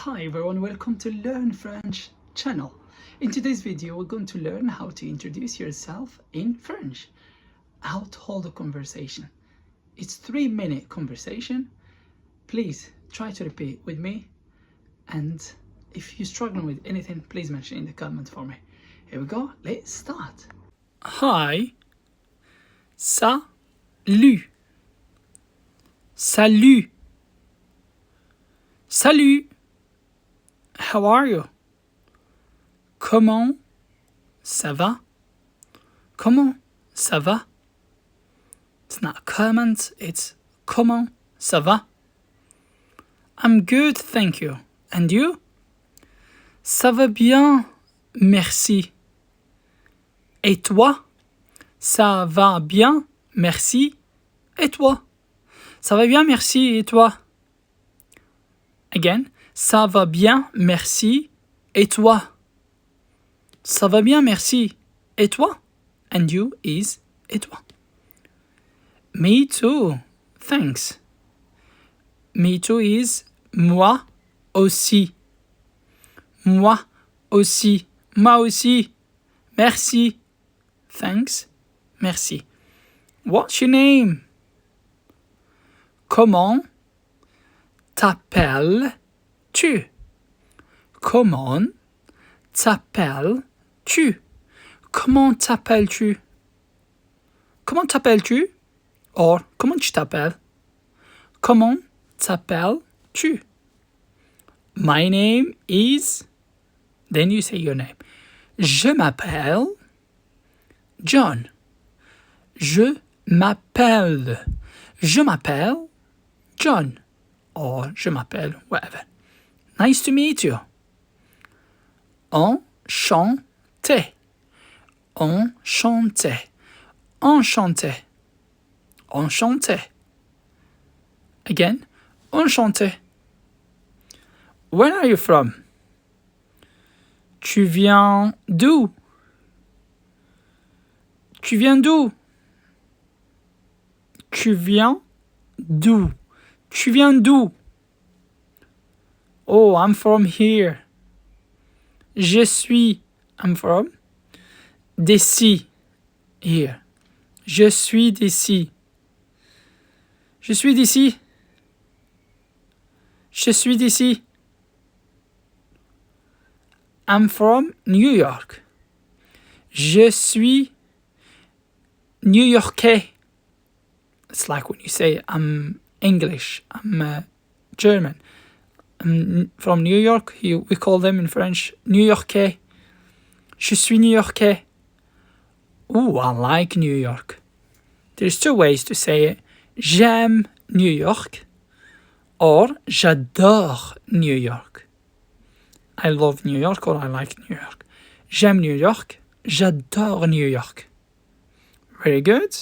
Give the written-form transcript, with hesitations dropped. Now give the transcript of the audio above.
Hi everyone, welcome to Learn French channel. In today's video, we're going to learn how to introduce yourself in French. How to hold a conversation. It's 3-minute conversation. Please try to repeat with me. And if you're struggling with anything, please mention in the comments for me. Here we go, let's start. Hi. Salut. Salut. Salut. How are you? Comment ça va? Comment ça va? It's not a comment, it's comment ça va? I'm good, thank you. And you? Ça va bien, merci. Et toi? Ça va bien, merci. Et toi? Ça va bien, merci. Et toi? Again. Ça va bien, merci. Et toi? Ça va bien, merci. Et toi? And you is et toi. Me too. Thanks. Me too is moi aussi. Moi aussi. Moi aussi. Merci. Thanks. Merci. What's your name? Comment t'appelles-tu? Comment t'appelles-tu? Comment t'appelles-tu? Comment t'appelles-tu? Or, comment tu t'appelles? Comment t'appelles-tu? My name is... Then you say your name. Je m'appelle John. Je m'appelle John. Or je m'appelle whatever. Nice to meet you. Enchanté. Enchanté. Enchanté. Enchanté. Again, enchanté. Where are you from? Tu viens d'où? Tu viens d'où? Tu viens d'où? Tu viens d'où? Oh, I'm from here. I'm from d'ici. Here. Je suis d'ici. Je suis d'ici. Je suis d'ici. I'm from New York. Je suis New-Yorkais. It's like when you say I'm English, I'm German. I'm from New York, we call them in French New-Yorkais. Je suis New-Yorkais. Ooh, I like New York. There's 2 ways to say it. J'aime New York or j'adore New York. I love New York or I like New York. J'aime New York, j'adore New York. Very good.